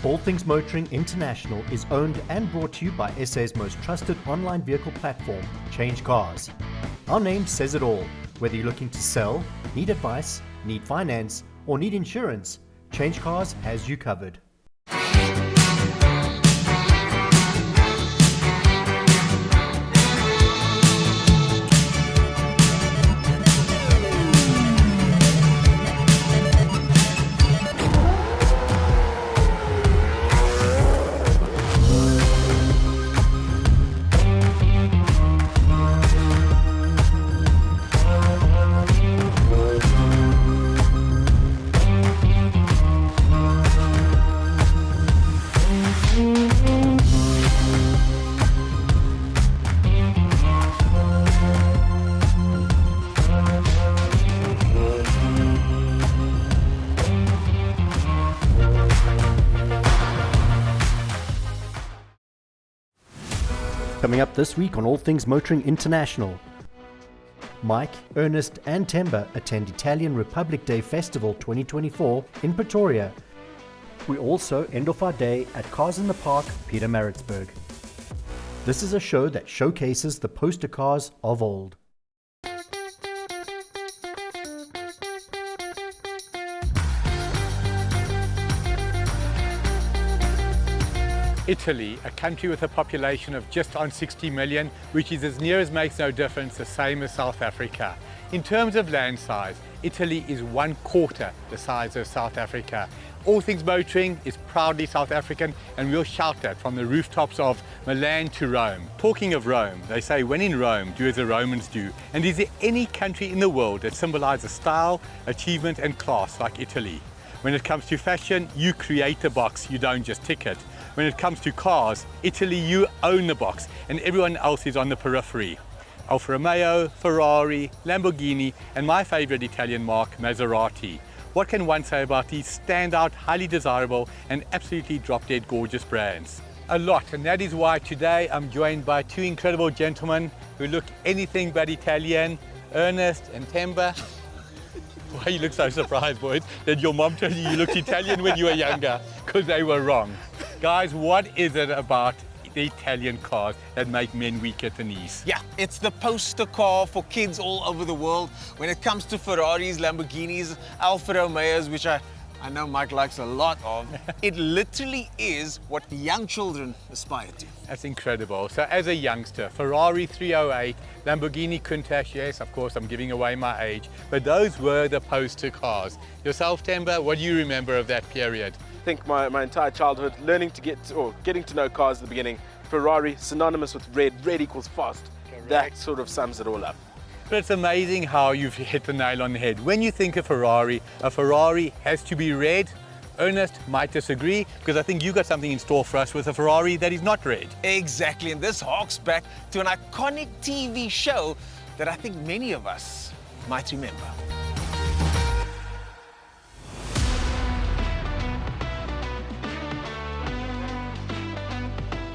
All Things Motoring International is owned and brought to you by SA's most trusted online vehicle platform, CHANGECARS. Our name says it all. Whether you're looking to sell, need advice, need finance, or need insurance, CHANGECARS has you covered. Coming up this week on All Things Motoring International, Mike, Ernest and Themba attend Italian Republic Day Festival 2024 in Pretoria. We also end off our day at Cars in the Park Pietermaritzburg. This is a show that showcases the poster cars of old. Italy, a country with a population of just on 60 million, which is as near as makes no difference the same as South Africa. In terms of land size, Italy is 1/4 the size of South Africa. All Things Motoring is proudly South African, and we'll shout that from the rooftops of Milan to Rome. Talking of Rome, they say when in Rome, do as the Romans do. And is there any country in the world that symbolizes style, achievement and class like Italy? When it comes to fashion, you create the box, you don't just tick it. When it comes to cars, Italy, you own the box and everyone else is on the periphery. Alfa Romeo, Ferrari, Lamborghini and my favorite Italian marque, Maserati. What can one say about these standout, highly desirable and absolutely drop-dead gorgeous brands? A lot, and that is why today I'm joined by two incredible gentlemen who look anything but Italian, Ernest and Themba. Why you look so surprised, boys? That your mom told you looked Italian when you were younger? Because they were wrong. Guys, what is it about the Italian cars that make men weak at the knees? Yeah, it's the poster car for kids all over the world. When it comes to Ferraris, Lamborghinis, Alfa Romeos, which I know Mike likes a lot of, it literally is what young children aspire to. That's incredible. So as a youngster, Ferrari 308, Lamborghini Countach, yes, of course, I'm giving away my age, but those were the poster cars. Yourself, Themba, what do you remember of that period? I think my entire childhood, getting to know cars at the beginning, Ferrari, synonymous with red, red equals fast. Correct. That sort of sums it all up. But it's amazing how you've hit the nail on the head. When you think of a Ferrari has to be red. Ernest might disagree, because I think you got something in store for us with a Ferrari that is not red. Exactly, and this harks back to an iconic TV show that I think many of us might remember.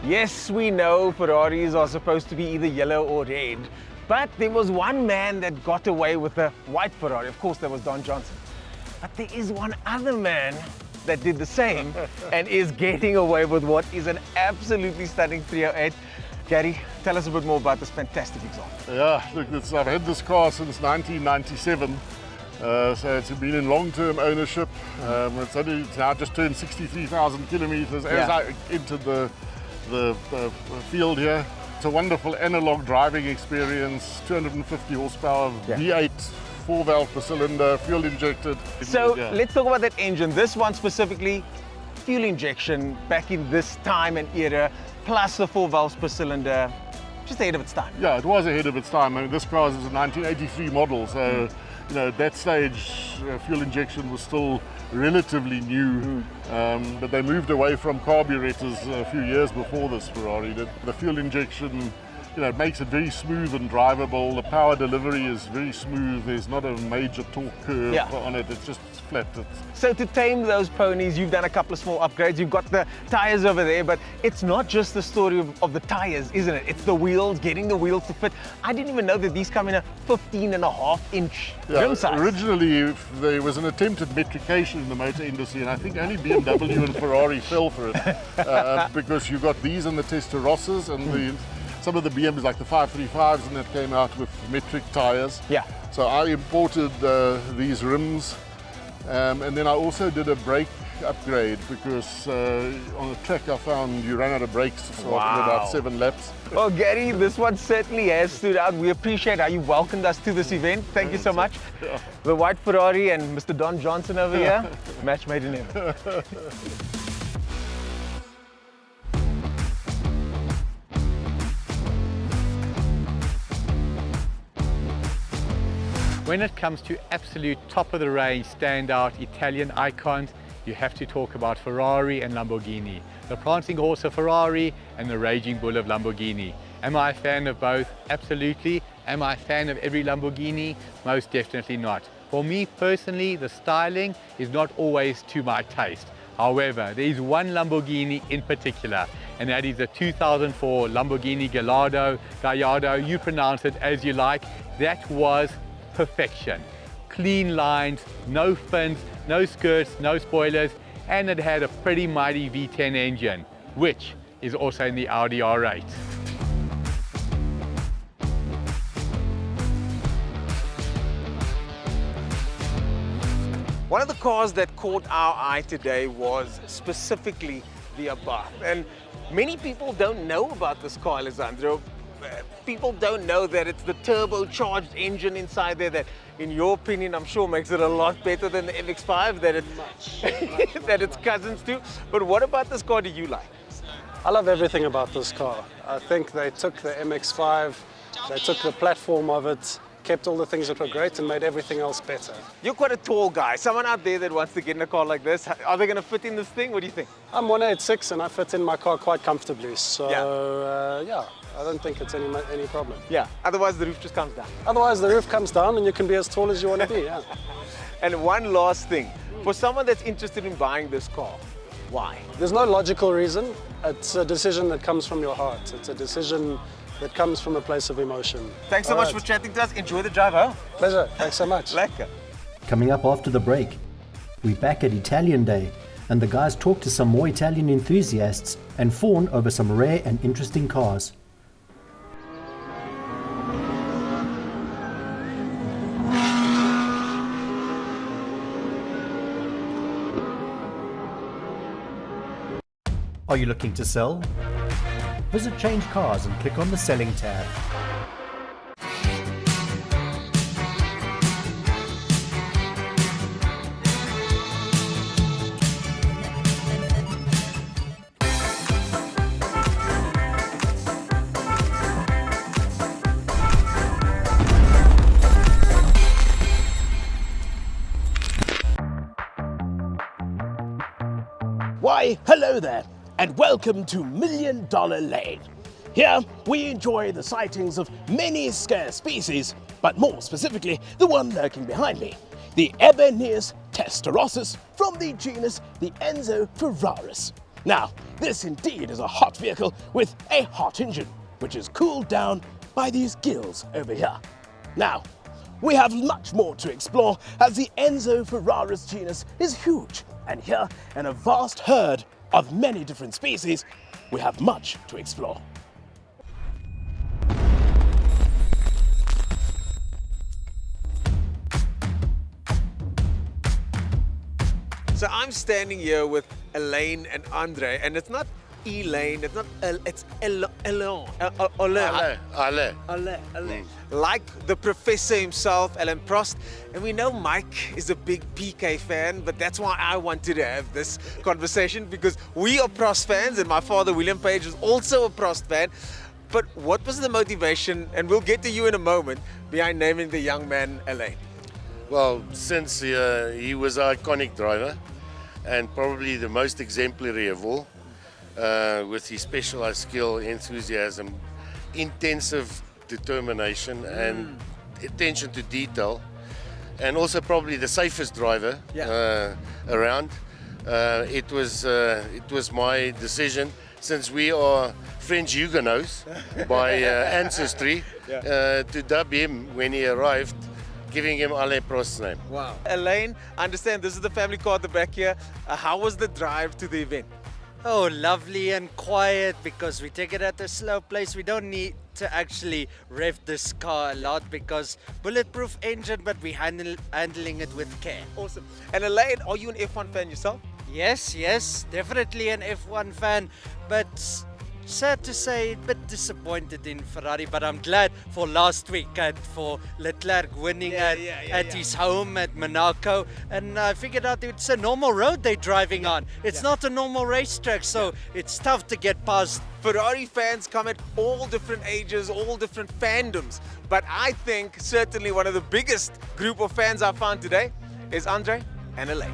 Yes, we know Ferraris are supposed to be either yellow or red, but there was one man that got away with a white Ferrari. Of course, that was Don Johnson. But there is one other man that did the same and is getting away with what is an absolutely stunning 308. Gary, tell us a bit more about this fantastic example. Yeah, look, I've had this car since 1997. So it's been in long-term ownership. It's now just turned 63,000 kilometers as I entered the field here. It's a wonderful analog driving experience, 250 horsepower, V8, 4-valve per cylinder, fuel injected. So let's talk about that engine. This one specifically, fuel injection back in this time and era, plus the 4 valves per cylinder, just ahead of its time. Yeah, it was ahead of its time. I mean, this car is a 1983 model, so you know, at that stage, fuel injection was still relatively new, but they moved away from carburetors a few years before this Ferrari did. The fuel injection it makes it very smooth and drivable. The power delivery is very smooth. There's not a major torque curve on it. It's just flat. So to tame those ponies, you've done a couple of small upgrades. You've got the tires over there, but it's not just the story of the tires, isn't it? It's the wheels, getting the wheels to fit. I didn't even know that these come in a 15.5-inch rim size. Originally, there was an attempt at metrication in the motor industry, and I think only BMW and Ferrari fell for it because you got these and the Testarossas and some of the BMWs like the 535s, and that came out with metric tires. Yeah. So I imported these rims, and then I also did a brake upgrade because on the track I found you ran out of brakes after about 7 laps. Well, Gary, this one certainly has stood out. We appreciate how you welcomed us to this event. Thank you so much. The white Ferrari and Mr. Don Johnson over here, match made in heaven. When it comes to absolute top-of-the-range, standout Italian icons, you have to talk about Ferrari and Lamborghini. The prancing horse of Ferrari and the raging bull of Lamborghini. Am I a fan of both? Absolutely. Am I a fan of every Lamborghini? Most definitely not. For me personally, the styling is not always to my taste. However, there is one Lamborghini in particular, and that is the 2004 Lamborghini Gallardo, you pronounce it as you like. That was perfection. Clean lines, no fins, no skirts, no spoilers, and it had a pretty mighty V10 engine, which is also in the Audi R8. One of the cars that caught our eye today was specifically the Abarth. And many people don't know about this car, Alessandro. People don't know that it's the turbocharged engine inside there that, in your opinion, I'm sure makes it a lot better than the MX-5 that it's cousins to. But what about this car do you like? I love everything about this car. I think they took the MX-5, they took the platform of it, kept all the things that were great and made everything else better. You're quite a tall guy. Someone out there that wants to get in a car like this, are they going to fit in this thing? What do you think? I'm 186 and I fit in my car quite comfortably. So yeah, I don't think it's any problem. Yeah, otherwise the roof just comes down. Otherwise the roof comes down and you can be as tall as you want to be, yeah. And one last thing, for someone that's interested in buying this car, why? There's no logical reason. It's a decision that comes from your heart. It's a decision that comes from a place of emotion. Thanks so much for chatting to us. Enjoy the drive home. Pleasure. Thanks so much. Lekker. Coming up after the break, we're back at Italian Day, and the guys talk to some more Italian enthusiasts and fawn over some rare and interesting cars. Are you looking to sell? Visit Change Cars and click on the Selling tab. Why, hello there, and welcome to $1 Million Lane. Here, we enjoy the sightings of many scarce species, but more specifically, the one lurking behind me, the Ibanez Testarossa from the genus the Enzo Ferraris. Now, this indeed is a hot vehicle with a hot engine, which is cooled down by these gills over here. Now, we have much more to explore as the Enzo Ferraris genus is huge, and here, in a vast herd of many different species, we have much to explore. So I'm standing here with Elaine and Andre, and it's not Elaine, it's not it's Alain. Like the professor himself, Alain Prost. And we know Mike is a big PK fan, but that's why I wanted to have this conversation, because we are Prost fans, and my father, William Page, is also a Prost fan. But what was the motivation, and we'll get to you in a moment, behind naming the young man Alain? Well, since he was an iconic driver and probably the most exemplary of all, with his specialized skill, enthusiasm, intensive determination and attention to detail, and also probably the safest driver around. It was my decision, since we are French Huguenots by ancestry, to dub him when he arrived, giving him Alain Prost's name. Wow. Elaine, I understand this is the family car at the back here. How was the drive to the event? Oh, lovely and quiet, because we take it at a slow pace. We don't need to actually rev this car a lot because bulletproof engine, but we're handling it with care. Awesome. And Elaine, are you an F1 fan yourself? Yes, definitely an F1 fan, but sad to say, a bit disappointed in Ferrari, but I'm glad for last week and for Leclerc winning at his home at Monaco. And I figured out it's a normal road they're driving on. It's not a normal racetrack, so it's tough to get past. Ferrari fans come at all different ages, all different fandoms. But I think certainly one of the biggest group of fans I found today is Andre and Elaine.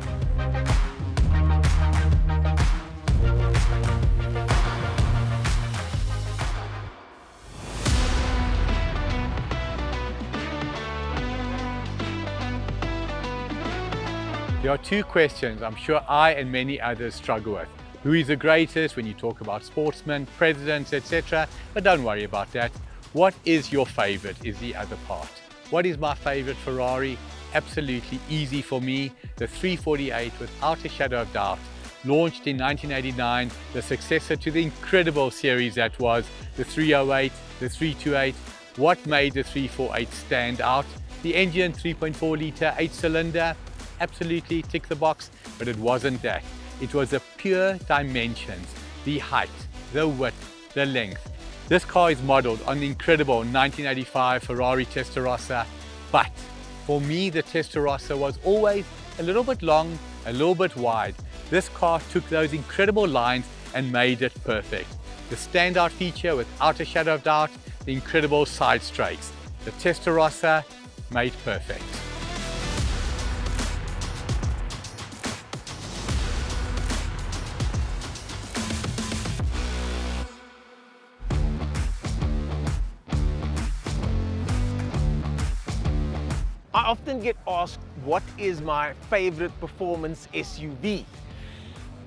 There are two questions I'm sure I and many others struggle with. Who is the greatest when you talk about sportsmen, presidents, etc. But don't worry about that. What is your favorite is the other part. What is my favorite Ferrari? Absolutely easy for me. The 348, without a shadow of doubt. Launched in 1989, the successor to the incredible series that was the 308, the 328. What made the 348 stand out? The engine, 3.4 litre, 8-cylinder. Absolutely tick the box, but it wasn't that. It was the pure dimensions, the height, the width, the length. This car is modeled on the incredible 1985 Ferrari Testarossa, but for me the Testarossa was always a little bit long, a little bit wide. This car took those incredible lines and made it perfect. The standout feature, without a shadow of doubt, the incredible side straights. The Testarossa made perfect. I often get asked, what is my favorite performance SUV?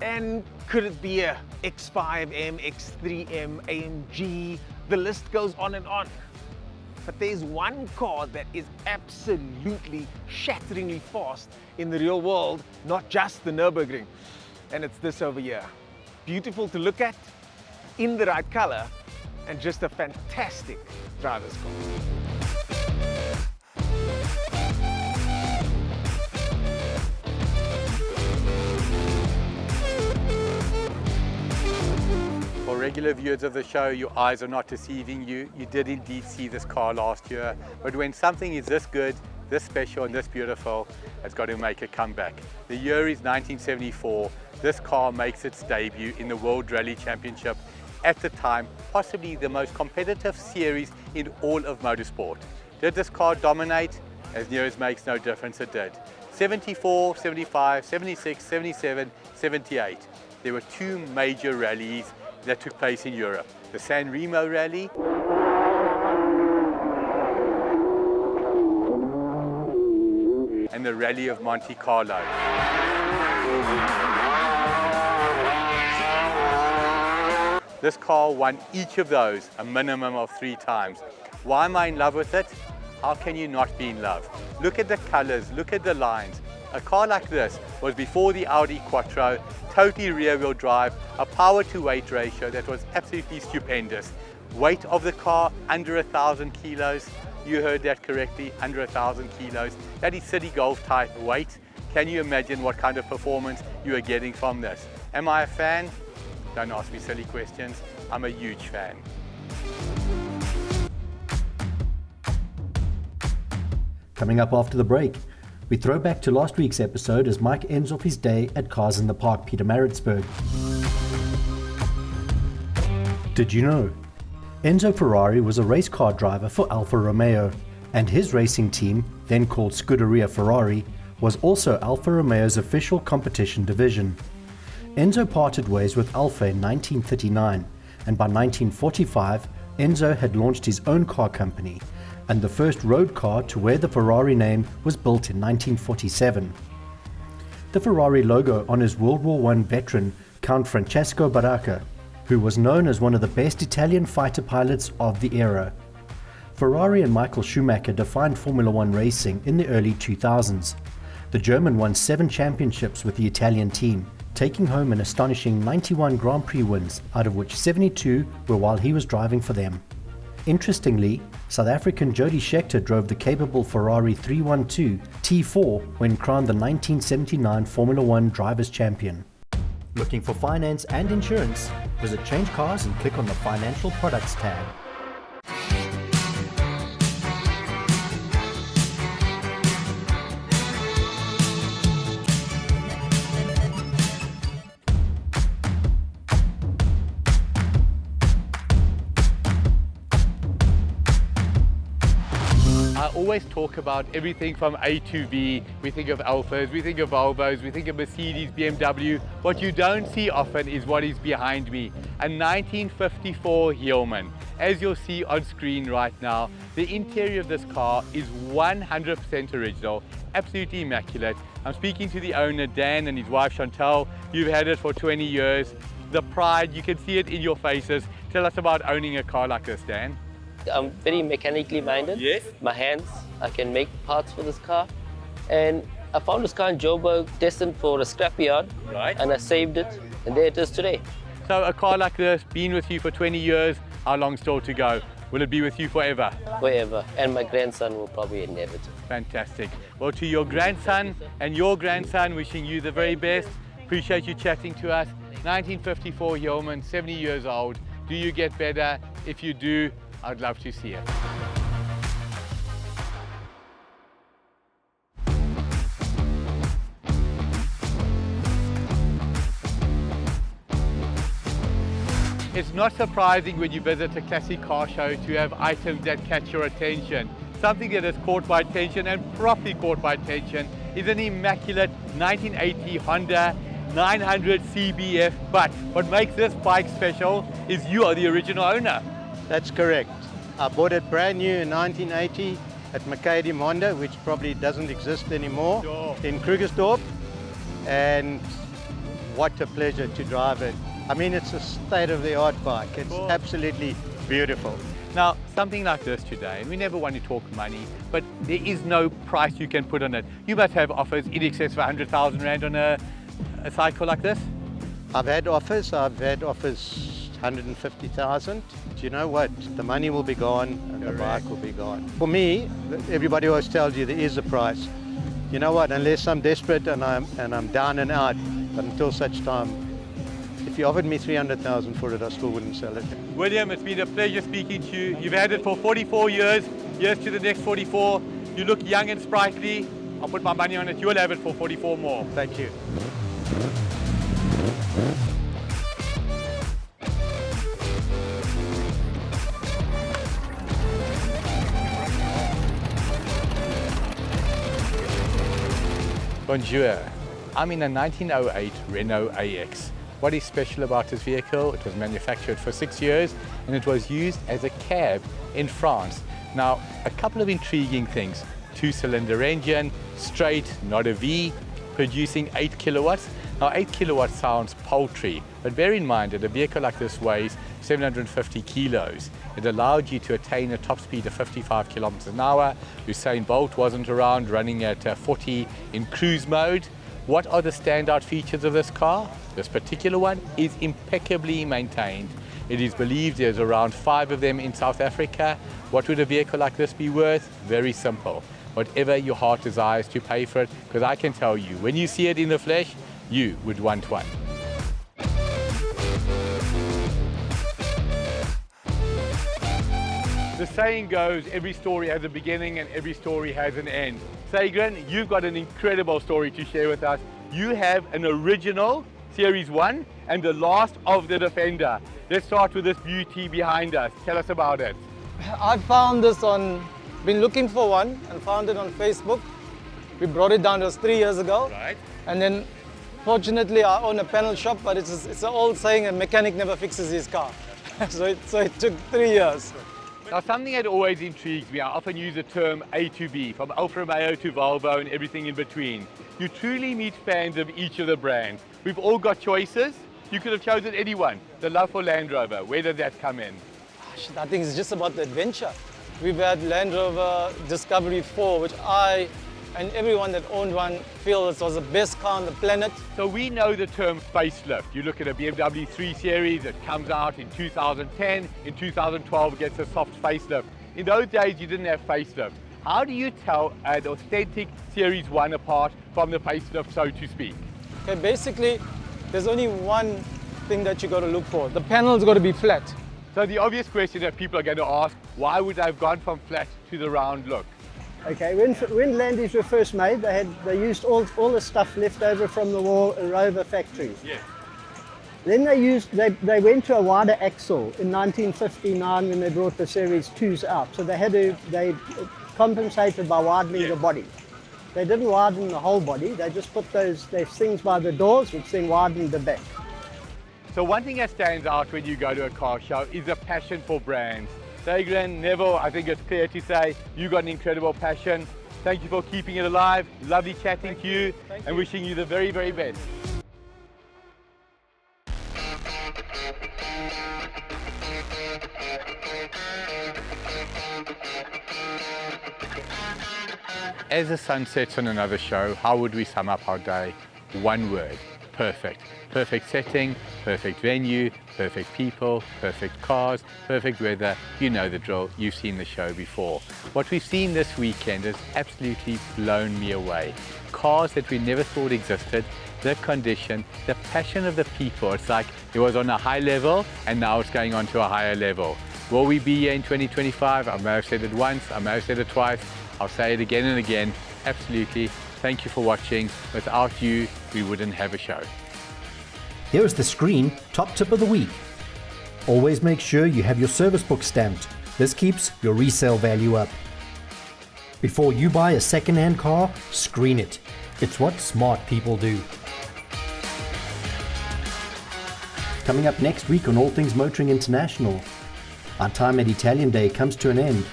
And could it be a X5M, X3M, AMG? The list goes on and on. But there's one car that is absolutely shatteringly fast in the real world, not just the Nürburgring. And it's this over here. Beautiful to look at, in the right color, and just a fantastic driver's car. For regular viewers of the show, your eyes are not deceiving you. You did indeed see this car last year. But when something is this good, this special and this beautiful, it's got to make a comeback. The year is 1974. This car makes its debut in the World Rally Championship. At the time, possibly the most competitive series in all of motorsport. Did this car dominate? As near as makes no difference, it did. 74, 75, 76, 77, 78. There were two major rallies that took place in Europe. The San Remo Rally and the Rally of Monte Carlo. This car won each of those a minimum of 3 times. Why am I in love with it? How can you not be in love? Look at the colors, look at the lines. A car like this was before the Audi Quattro, totally rear-wheel drive, a power-to-weight ratio that was absolutely stupendous. Weight of the car, under 1,000 kilos. You heard that correctly, under 1,000 kilos. That is city golf type weight. Can you imagine what kind of performance you are getting from this? Am I a fan? Don't ask me silly questions. I'm a huge fan. Coming up after the break, we throw back to last week's episode as Mike ends off his day at Cars in the Park Pietermaritzburg. Did you know? Enzo Ferrari was a race car driver for Alfa Romeo, and his racing team, then called Scuderia Ferrari, was also Alfa Romeo's official competition division. Enzo parted ways with Alfa in 1939, and by 1945, Enzo had launched his own car company, and the first road car to wear the Ferrari name was built in 1947. The Ferrari logo honours World War I veteran Count Francesco Baracca, who was known as one of the best Italian fighter pilots of the era. Ferrari and Michael Schumacher defined Formula One racing in the early 2000s. The German won 7 championships with the Italian team, taking home an astonishing 91 Grand Prix wins, out of which 72 were while he was driving for them. Interestingly, South African Jody Scheckter drove the capable Ferrari 312 T4 when crowned the 1979 Formula One Drivers' Champion. Looking for finance and insurance? Visit Change Cars and click on the Financial Products tab. I always talk about everything from A to B. We think of Alphas, we think of Volvos, we think of Mercedes, BMW. What you don't see often is what is behind me. A 1954 Hillman. As you'll see on screen right now, the interior of this car is 100% original, absolutely immaculate. I'm speaking to the owner, Dan, and his wife, Chantal. You've had it for 20 years. The pride, you can see it in your faces. Tell us about owning a car like this, Dan. I'm very mechanically minded. Yes. My hands, I can make parts for this car. And I found this car in Joburg, destined for a scrapyard. Right. And I saved it, and there it is today. So a car like this, been with you for 20 years, how long still to go? Will it be with you forever? Forever. And my grandson will probably inherit it. Fantastic. Well, to your grandson and your grandson, wishing you the very best. Appreciate you chatting to us. 1954 Hillman, 70 years old. Do you get better? If you do, I'd love to see it. It's not surprising when you visit a classic car show to have items that catch your attention. Something that has caught my attention and properly caught my attention is an immaculate 1980 Honda 900 CBF. But what makes this bike special is you are the original owner. That's correct. I bought it brand new in 1980 at McCadam Honda, which probably doesn't exist anymore, in Krugersdorp. And what a pleasure to drive it. I mean, it's a state-of-the-art bike. It's absolutely beautiful. Now, something like this today, and we never want to talk money, but there is no price you can put on it. You must have offers in excess of 100,000 Rand on a cycle like this? I've had offers 150,000. Do you know what? The money will be gone and the bike will be gone. For me, everybody always tells you there is a price. You know what? Unless I'm desperate and I'm down and out, but until such time, if you offered me 300,000 for it, I still wouldn't sell it. William, it's been a pleasure speaking to you. You've had it for 44 years. Here's to the next 44. You look young and sprightly. I'll put my money on it. You'll have it for 44 more. Thank you. Bonjour. I'm in a 1908 Renault AX. What is special about this vehicle? It was manufactured for 6 years and it was used as a cab in France. Now, a couple of intriguing things. 2-cylinder engine, straight, not a V, producing 8 kilowatts. Now, 8 kilowatts sounds paltry, but bear in mind that a vehicle like this weighs 750 kilos. It allowed you to attain a top speed of 55 kilometers an hour. Usain Bolt wasn't around, running at 40 in cruise mode. What are the standout features of this car? This particular one is impeccably maintained. It is believed there's around 5 of them in South Africa. What would a vehicle like this be worth? Very simple. Whatever your heart desires to pay for it, because I can tell you, when you see it in the flesh, you would want one. The saying goes, every story has a beginning and every story has an end. Sagren, you've got an incredible story to share with us. You have an original Series 1 and the last of the Defender. Let's start with this beauty behind us. Tell us about it. I found this been looking for one and found it on Facebook. We brought it down, it was 3 years ago. Right. And then, fortunately, I own a panel shop, but it's an old saying, a mechanic never fixes his car. so it took 3 years. Now, something that always intrigues me, I often use the term A to B, from Alfa Romeo to Volvo and everything in between. You truly meet fans of each of the brands. We've all got choices. You could have chosen anyone. The love for Land Rover, where does that come in? I think it's just about the adventure. We've had Land Rover Discovery 4, which I and everyone that owned one feel it was the best car on the planet. So we know the term facelift. You look at a BMW 3 Series, it comes out in 2010, in 2012 it gets a soft facelift. In those days you didn't have facelift. How do you tell an authentic Series 1 apart from the facelift, so to speak? Okay, basically, there's only one thing that you got to look for. The panel's got to be flat. So the obvious question that people are going to ask, why would they have gone from flat to the round look? Okay, when Landys were first made, they used all the stuff left over from the Rover factory. Yes. Then they went to a wider axle in 1959 when they brought the Series 2s out. So they compensated by widening the body. They didn't widen the whole body. They just put those things by the doors, which then widened the back. So one thing that stands out when you go to a car show is a passion for brands. Dagrun, Neville, I think it's clear to say you got an incredible passion. Thank you for keeping it alive. Lovely chatting to you and wishing you the very, very best. As the sun sets on another show, how would we sum up our day? One word: perfect. Perfect setting, perfect venue, perfect people, perfect cars, perfect weather. You know the drill, you've seen the show before. What we've seen this weekend has absolutely blown me away. Cars that we never thought existed, the condition, the passion of the people. It's like it was on a high level and now it's going on to a higher level. Will we be here in 2025? I may have said it once, I may have said it twice. I'll say it again and again. Absolutely. Thank you for watching. Without you, we wouldn't have a show. Here is the screen top tip of the week. Always make sure you have your service book stamped. This keeps your resale value up. Before you buy a second-hand car, screen it. It's what smart people do. Coming up next week on All Things Motoring International, our time at Italian Day comes to an end,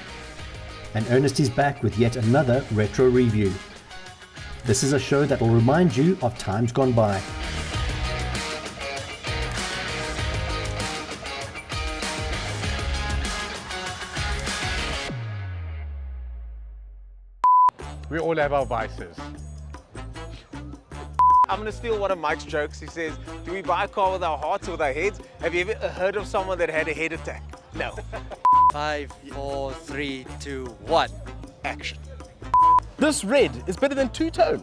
and Ernest is back with yet another retro review. This is a show that will remind you of times gone by. We all have our vices. I'm going to steal one of Mike's jokes. He says, do we buy a car with our hearts or with our heads? Have you ever heard of someone that had a head attack? No. 5, 4, 3, 2, 1. Action. This red is better than two-tone.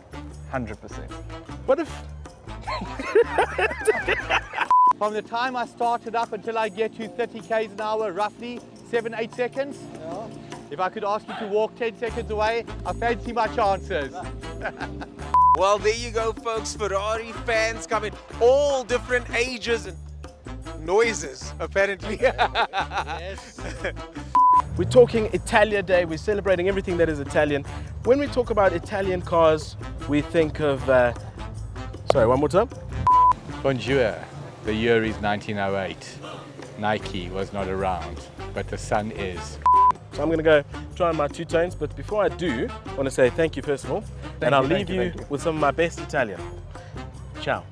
100%. What if... From the time I started up until I get to 30 k's an hour, roughly 7-8 seconds. Yeah. If I could ask you to walk 10 seconds away, I fancy my chances. Well, there you go, folks. Ferrari fans come in all different ages and noises, apparently. Yes. We're talking Italia Day. We're celebrating everything that is Italian. When we talk about Italian cars, we think of... Sorry, one more time. Bonjour. The year is 1908. Nike was not around, but the sun is. So I'm going to go try my two tones, but before I do, I want to say thank you first of all, and I'll leave you with some of my best Italian. Ciao.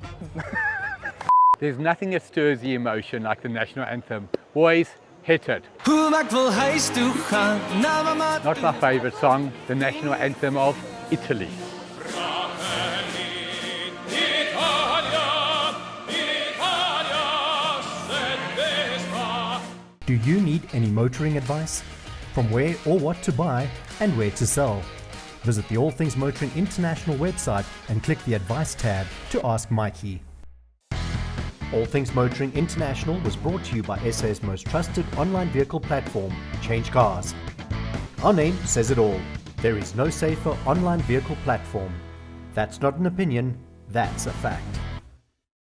There's nothing that stirs the emotion like the national anthem. Boys, hit it. Not my favorite song, the national anthem of Italy. Do you need any motoring advice? From where or what to buy and where to sell? Visit the All Things Motoring International website and click the Advice tab to ask Mikey. All Things Motoring International was brought to you by SA's most trusted online vehicle platform, CHANGECARS. Our name says it all. There is no safer online vehicle platform. That's not an opinion, that's a fact.